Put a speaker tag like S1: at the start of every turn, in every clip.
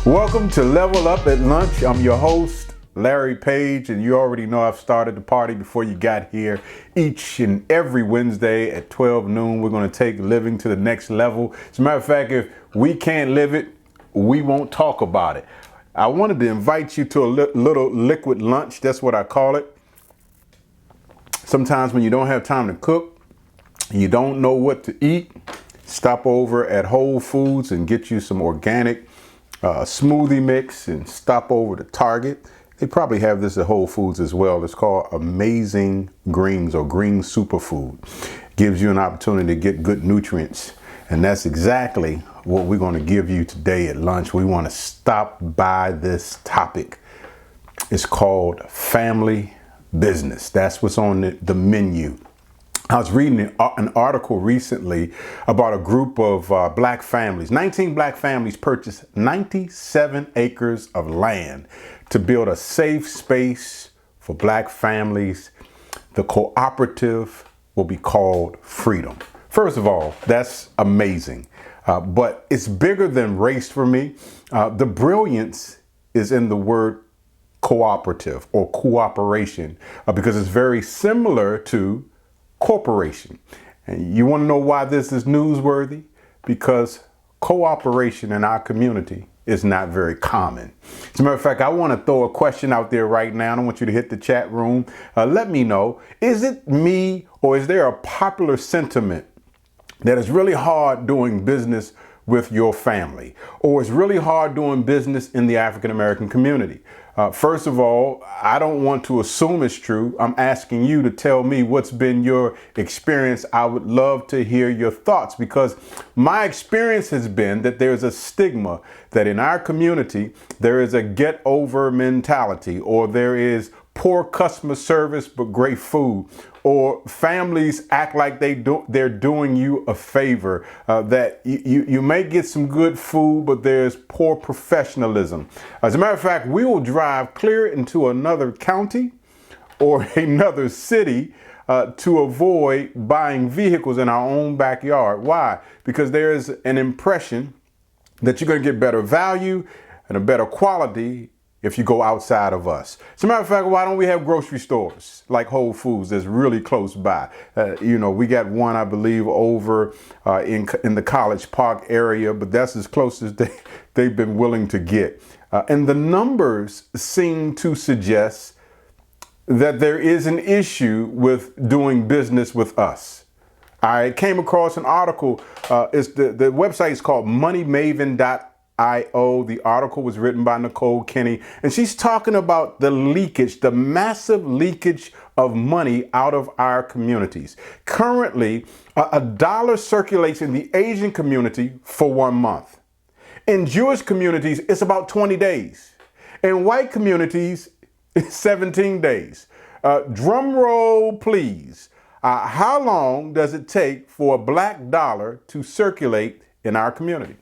S1: Welcome to Level Up at Lunch. I'm your host, Larry Page, and you already know I've started the party before you got here. Each and every Wednesday at 12 noon, we're going to take living to the next level. As a matter of fact, if we can't live it, we won't talk about it. I wanted to invite you to a little liquid lunch. That's what I call it. Sometimes when you don't have time to cook, you don't know what to eat, stop over at Whole Foods and get you some organic smoothie mix, and stop over to Target. They probably have this at Whole Foods as well. It's called Amazing Greens or Green Superfood. Gives you an opportunity to get good nutrients. And that's exactly what we're going to give you today at lunch. We want to stop by this topic. It's called family business. That's what's on the menu. I was reading an article recently about a group of black families. 19 black families purchased 97 acres of land to build a safe space for black families. The cooperative will be called Freedom. First of all, that's amazing. But it's bigger than race for me. The brilliance is in the word cooperative or cooperation because it's very similar to corporation. And you want to know why this is newsworthy? Because cooperation in our community is not very common. As a matter of fact, I want to throw a question out there right now. I want you to hit the chat room. Let me know, is it me or is there a popular sentiment that it's really hard doing business with your family, or it's really hard doing business in the African American community? First of all, I don't want to assume it's true. I'm asking you to tell me what's been your experience. I would love to hear your thoughts, because my experience has been that there's a stigma that in our community, there is a get over mentality, or there is poor customer service but great food, or families act like they're doing you a favor, that you may get some good food, but there's poor professionalism. As a matter of fact, we will drive clear into another county or another city to avoid buying vehicles in our own backyard. Why? Because there's an impression that you're going to get better value and a better quality if you go outside of us. As a matter of fact, why don't we have grocery stores like Whole Foods that's really close by? We got one, I believe, over in the College Park area, but that's as close as they've been willing to get. And the numbers seem to suggest that there is an issue with doing business with us. I came across an article. The website is called moneymaven.io. The article was written by Nicole Kenny, and she's talking about the leakage, the massive leakage of money out of our communities. Currently, a dollar circulates in the Asian community for 1 month. In Jewish communities, it's about 20 days. In white communities, it's 17 days. Drum roll, please. How long does it take for a black dollar to circulate in our community?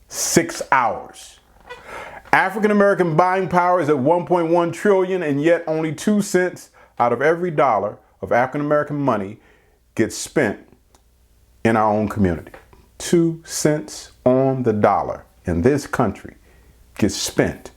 S1: 6 hours. African American buying power is at 1.1 trillion, and yet only 2 cents out of every dollar of African American money gets spent in our own community. 2 cents on the dollar in this country gets spent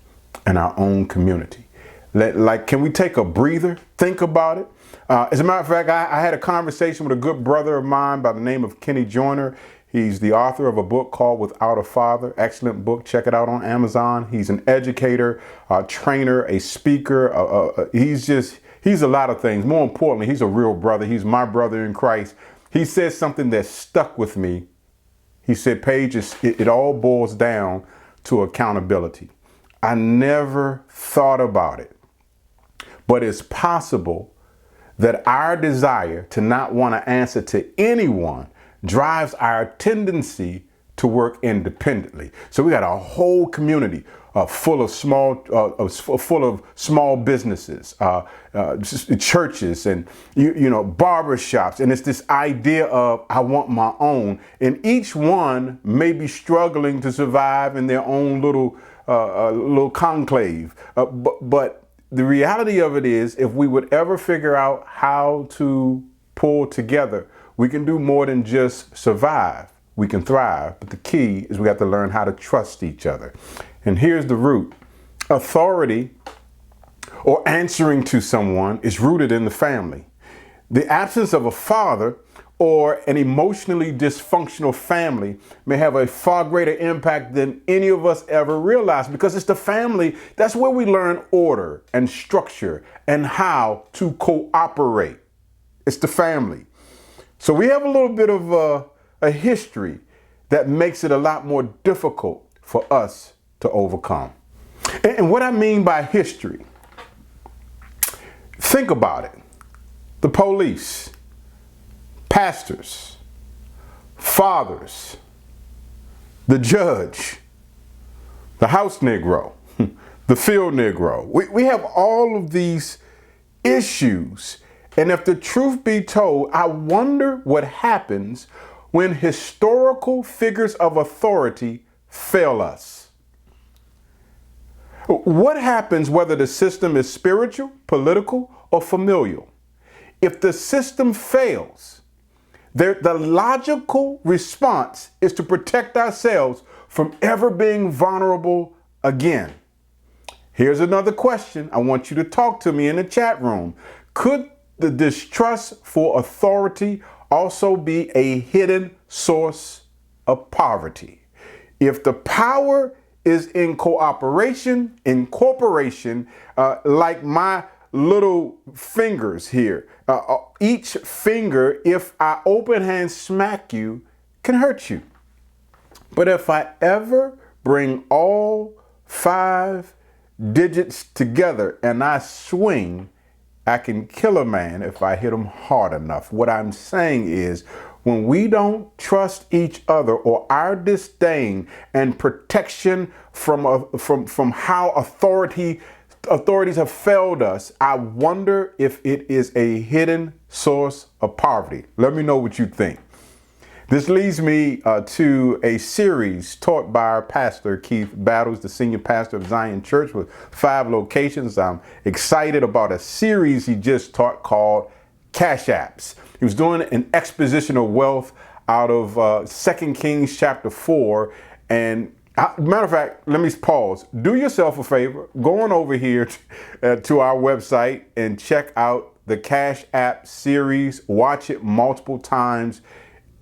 S1: in our own community. Can we take a breather? Think about it. As a matter of fact, I had a conversation with a good brother of mine by the name of Kenny Joyner. He's the author of a book called Without a Father. Excellent book. Check it out on Amazon. He's an educator, a trainer, a speaker. He's a lot of things. More importantly, he's a real brother. He's my brother in Christ. He said something that stuck with me. He said, Paige, it all boils down to accountability. I never thought about it, but it's possible that our desire to not want to answer to anyone drives our tendency to work independently. So we got a whole community full of small businesses, churches, and barbershops, and it's this idea of I want my own, and each one may be struggling to survive in their own little conclave. But the reality of it is, if we would ever figure out how to pull together, we can do more than just survive. we can thrive. But the key is we have to learn how to trust each other. And here's the root. Authority or answering to someone is rooted in the family. The absence of a father or an emotionally dysfunctional family may have a far greater impact than any of us ever realized, because it's the family. That's where we learn order and structure and how to cooperate. It's the family. So we have a little bit of a history that makes it a lot more difficult for us to overcome. And what I mean by history, think about it. The police, pastors, fathers, the judge, the house Negro, the field Negro. We have all of these issues. And if the truth be told, I wonder what happens when historical figures of authority fail us. What happens whether the system is spiritual, political, or familial? If the system fails, the logical response is to protect ourselves from ever being vulnerable again. Here's another question. I want you to talk to me in the chat room. Could the distrust for authority also be a hidden source of poverty? If the power is in cooperation, incorporation, like my little fingers here, each finger, if I open hand smack you, can hurt you. But if I ever bring all 5 digits together and I swing, I can kill a man if I hit him hard enough. What I'm saying is, when we don't trust each other, or our disdain and protection from how authorities have failed us, I wonder if it is a hidden source of poverty. Let me know what you think. This leads me to a series taught by our pastor, Keith Battles, the senior pastor of Zion Church with 5 locations. I'm excited about a series he just taught called Cash Apps. He was doing an exposition of wealth out of 2 Kings chapter 4. And matter of fact, let me pause. Do yourself a favor, go on over here to our website and check out the Cash App series. Watch it multiple times.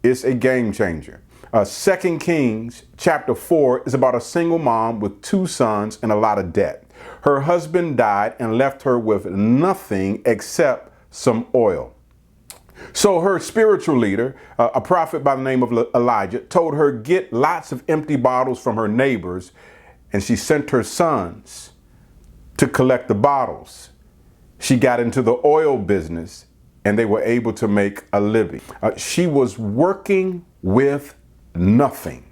S1: It's a game changer. 2 Kings chapter 4 is about a single mom with 2 sons and a lot of debt. Her husband died and left her with nothing except some oil. So her spiritual leader, a prophet by the name of Elijah, told her get lots of empty bottles from her neighbors, and she sent her sons to collect the bottles. She got into the oil business, and they were able to make a living. She was working with nothing,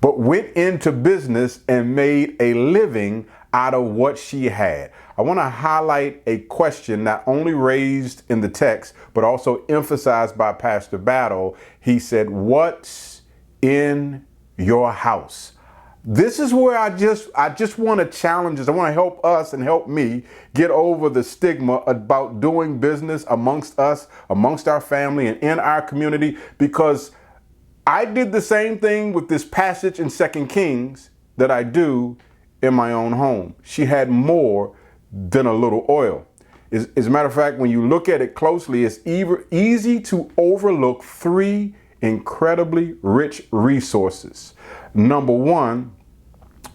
S1: but went into business and made a living out of what she had. I want to highlight a question not only raised in the text, but also emphasized by Pastor Battle. He said, what's in your house? This is where I just want to challenge us. I want to help us and help me get over the stigma about doing business amongst us, amongst our family, and in our community, because I did the same thing with this passage in 2 Kings that I do in my own home. She had more than a little oil. As a matter of fact, when you look at it closely, it's easy to overlook 3 incredibly rich resources. Number 1,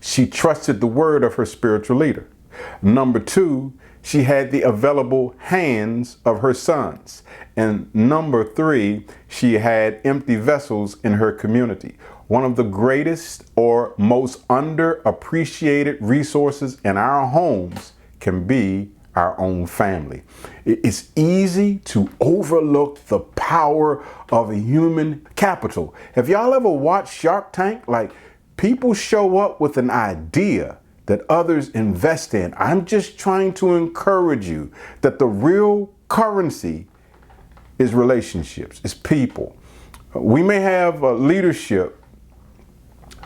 S1: she trusted the word of her spiritual leader. Number 2, she had the available hands of her sons. And number 3, she had empty vessels in her community. One of the greatest or most underappreciated resources in our homes can be our own family. It's easy to overlook the power of human capital. Have y'all ever watched Shark Tank? Like, people show up with an idea that others invest in. I'm just trying to encourage you that the real currency is relationships, it's people. We may have leadership,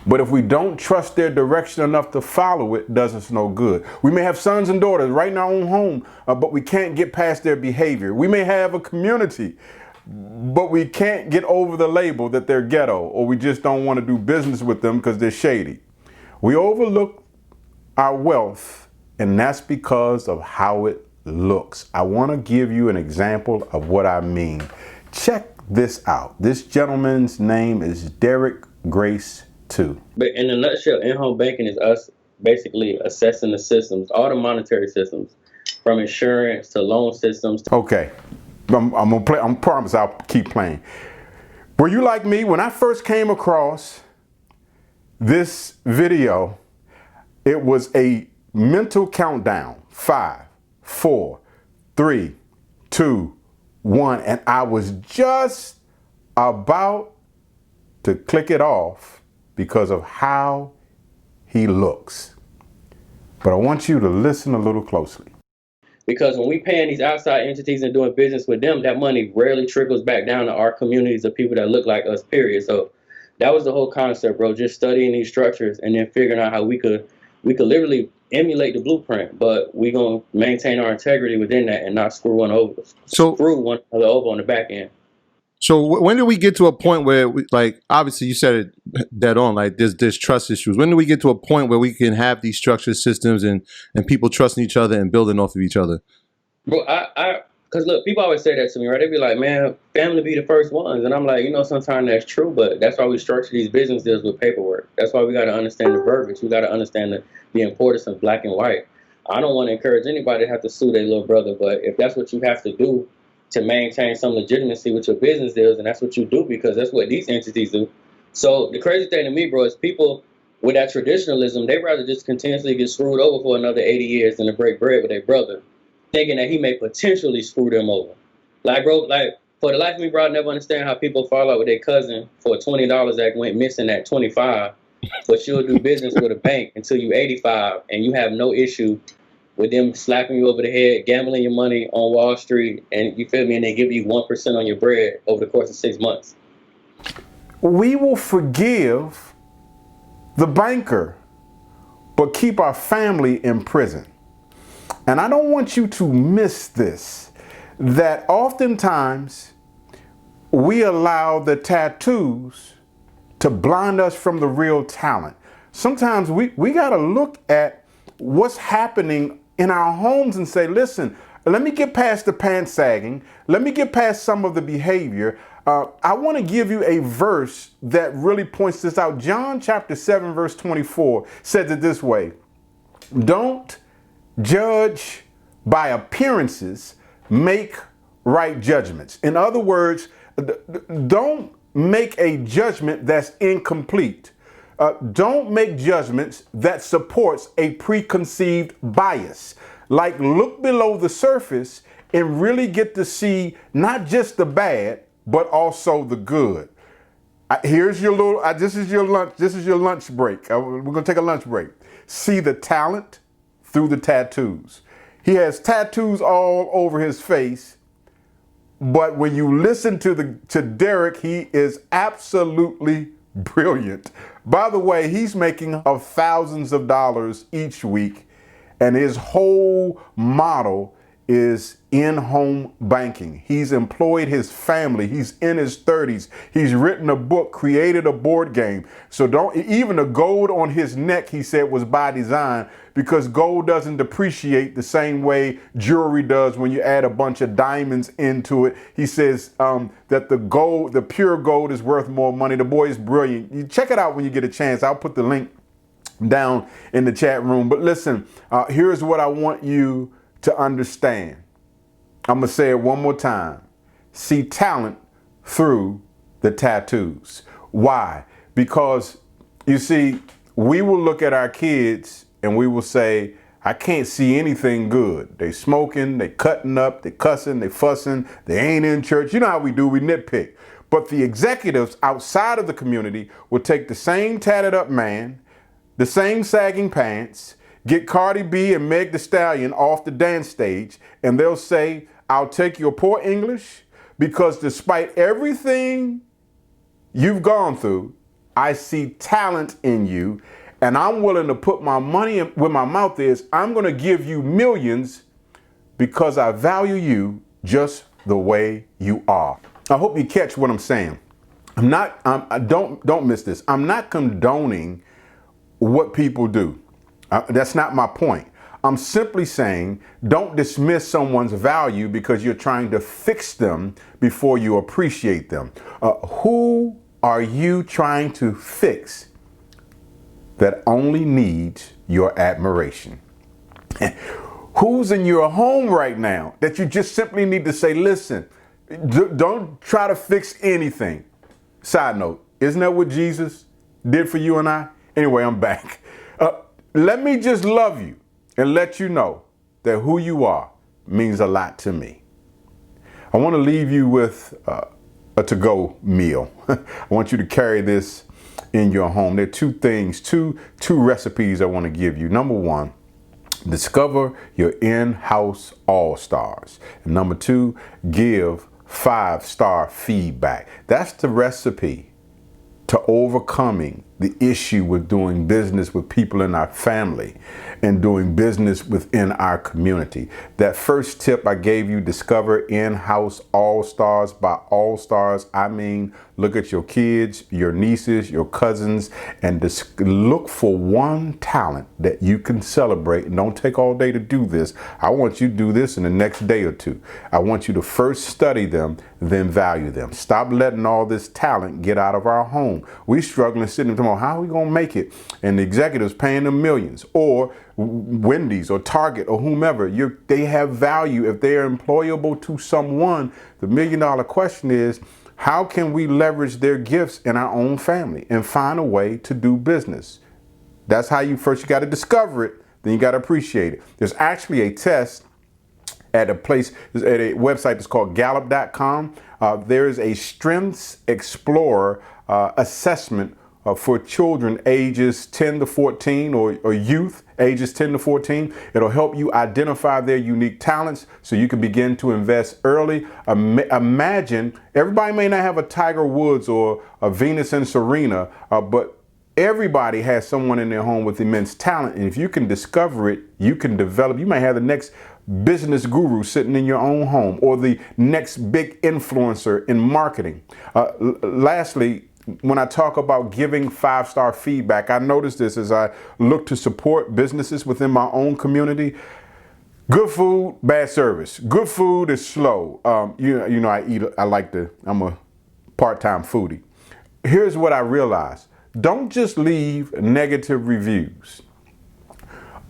S1: but if we don't trust their direction enough to follow it, does us no good. We may have sons and daughters right in our own home, but we can't get past their behavior. We may have a community, but we can't get over the label that they're ghetto, or we just don't want to do business with them because they're shady. We overlook our wealth, and that's because of how it looks. I want to give you an example of what I mean. Check this out. This gentleman's name is Derrick Grace Two.
S2: But in a nutshell, in-home banking is us basically assessing the systems, all the monetary systems, from insurance to loan systems.
S1: Okay, I'm gonna play. I promise I'll keep playing. Were you like me when I first came across this video? It was a mental countdown: 5, 4, 3, 2, 1, and I was just about to click it off because of how he looks. But I want you to listen a little closely.
S2: Because when we paying these outside entities and doing business with them, that money rarely trickles back down to our communities of people that look like us, period. So that was the whole concept, bro. Just studying these structures and then figuring out how we could literally emulate the blueprint, but we gonna maintain our integrity within that and not screw one another over on the back end.
S3: So when do we get to a point where, like, obviously you said it dead on, like there's trust issues. When do we get to a point where we can have these structured systems and people trusting each other and building off of each other?
S2: Bro, because look, people always say that to me, right? They be like, man, family be the first ones. And I'm like, sometimes that's true, but that's why we structure these business deals with paperwork. That's why we got to understand the verbiage. We got to understand the importance of black and white. I don't want to encourage anybody to have to sue their little brother, but if that's what you have to do to maintain some legitimacy with your business deals, and that's what you do, because that's what these entities do. So the crazy thing to me, bro, is people with that traditionalism, they rather just continuously get screwed over for another 80 years than to break bread with their brother, thinking that he may potentially screw them over. Like, bro, like, for the life of me, bro, I never understand how people fall out with their cousin for $20 that went missing at 25, but you'll do business with a bank until you 85, and you have no issue with them slapping you over the head, gambling your money on Wall Street, and you feel me, and they give you 1% on your bread over the course of 6 months.
S1: We will forgive the banker, but keep our family in prison. And I don't want you to miss this, that oftentimes we allow the tattoos to blind us from the real talent. Sometimes we got to look at what's happening in our homes and say, listen, let me get past the pants sagging. Let me get past some of the behavior. I want to give you a verse that really points this out. John chapter 7, verse 24 says it this way: don't judge by appearances, make right judgments. In other words, don't make a judgment that's incomplete. Don't make judgments that supports a preconceived bias. Like, look below the surface and really get to see not just the bad, but also the good. Here's your little, this is your lunch. This is your lunch break. We're going to take a lunch break. See the talent through the tattoos. He has tattoos all over his face, but when you listen to Derrick, he is absolutely brilliant. By the way, he's making of thousands of dollars each week, and his whole model is in-home banking. He's employed his family. He's in his 30s. He's written a book, created a board game. So even the gold on his neck, he said, was by design, because gold doesn't depreciate the same way jewelry does when you add a bunch of diamonds into it. He says that the pure gold is worth more money. The boy is brilliant. You check it out when you get a chance. I'll put the link down in the chat room. But listen, here's what I want you to understand. I'm going to say it one more time. See talent through the tattoos. Why? Because, you see, we will look at our kids and we will say, I can't see anything good. They smoking, they cutting up, they cussing, they fussing, they ain't in church. You know how we do, we nitpick. But the executives outside of the community will take the same tatted up man, the same sagging pants, get Cardi B and Meg Thee Stallion off the dance stage, and they'll say, I'll take your poor English, because despite everything you've gone through, I see talent in you, and I'm willing to put my money where my mouth is. I'm going to give you millions because I value you just the way you are. I hope you catch what I'm saying. Don't miss this. I'm not condoning what people do. That's not my point. I'm simply saying don't dismiss someone's value because you're trying to fix them before you appreciate them. Who are you trying to fix that only needs your admiration? Who's in your home right now that you just simply need to say, listen, don't try to fix anything. Side note, isn't that what Jesus did for you and I? Anyway, I'm back. Let me just love you and let you know that who you are means a lot to me. I want to leave you with a to-go meal. I want you to carry this in your home. There are two things, two recipes I want to give you. Number one, discover your in-house all-stars. And number two, give 5-star feedback. That's the recipe to overcoming the issue with doing business with people in our family and doing business within our community. That first tip I gave you, discover in-house all-stars. By all-stars, I mean look at your kids, your nieces, your cousins, and just look for one talent that you can celebrate. And don't take all day to do this. I want you to do this in the next day or two. I want you to first study them, then value them. Stop letting all this talent get out of our home. We struggling sitting tomorrow. How are we going to make it? And the executives paying them millions, or Wendy's or Target or whomever. They have value if they are employable to someone. The $1 million question is, how can we leverage their gifts in our own family and find a way to do business? That's how you got to discover it, then you got to appreciate it. There's actually a test at a website that's called Gallup.com. There is a Strengths Explorer assessment for children ages 10 to 14 or youth ages 10 to 14. It'll help you identify their unique talents so you can begin to invest early. Imagine, everybody may not have a Tiger Woods or a Venus and Serena, but everybody has someone in their home with immense talent. And if you can discover it, you can develop. You may have the next business guru sitting in your own home, or the next big influencer in marketing. Lastly, when I talk about giving 5-star feedback, I noticed this as I look to support businesses within my own community. Good food, bad service. Good food is slow. I'm a part-time foodie. Here's what I realized. Don't just leave negative reviews,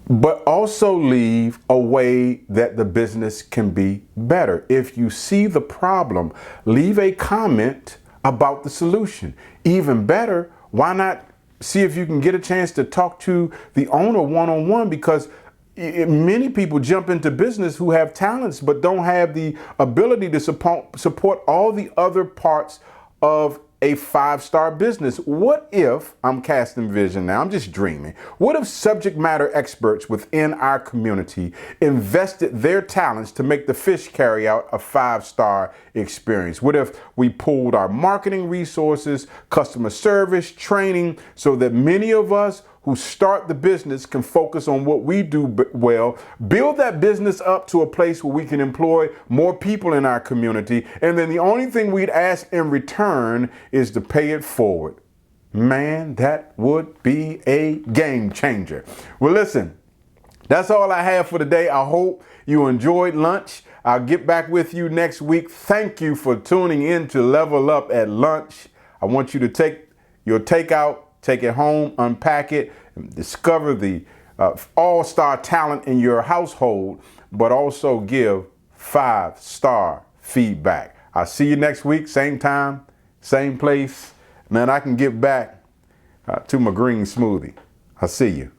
S1: but also leave a way that the business can be better. If you see the problem, leave a comment about the solution. Even better, why not see if you can get a chance to talk to the owner one-on-one, because many people jump into business who have talents but don't have the ability to support all the other parts of a 5-star business. What if, I'm casting vision now, I'm just dreaming, what if subject matter experts within our community invested their talents to make the fish carry out a 5-star experience? What if we pooled our marketing resources, customer service, training, so that many of us who start the business can focus on what we do well, build that business up to a place where we can employ more people in our community, and then the only thing we'd ask in return is to pay it forward. Man, that would be a game changer. Well, listen, that's all I have for today. I hope you enjoyed lunch. I'll get back with you next week. Thank you for tuning in to Level Up at Lunch. I want you to take your takeout, take it home, unpack it, and discover the all-star talent in your household, but also give 5-star feedback. I'll see you next week, same time, same place. Man, I can get back to my green smoothie. I'll see you.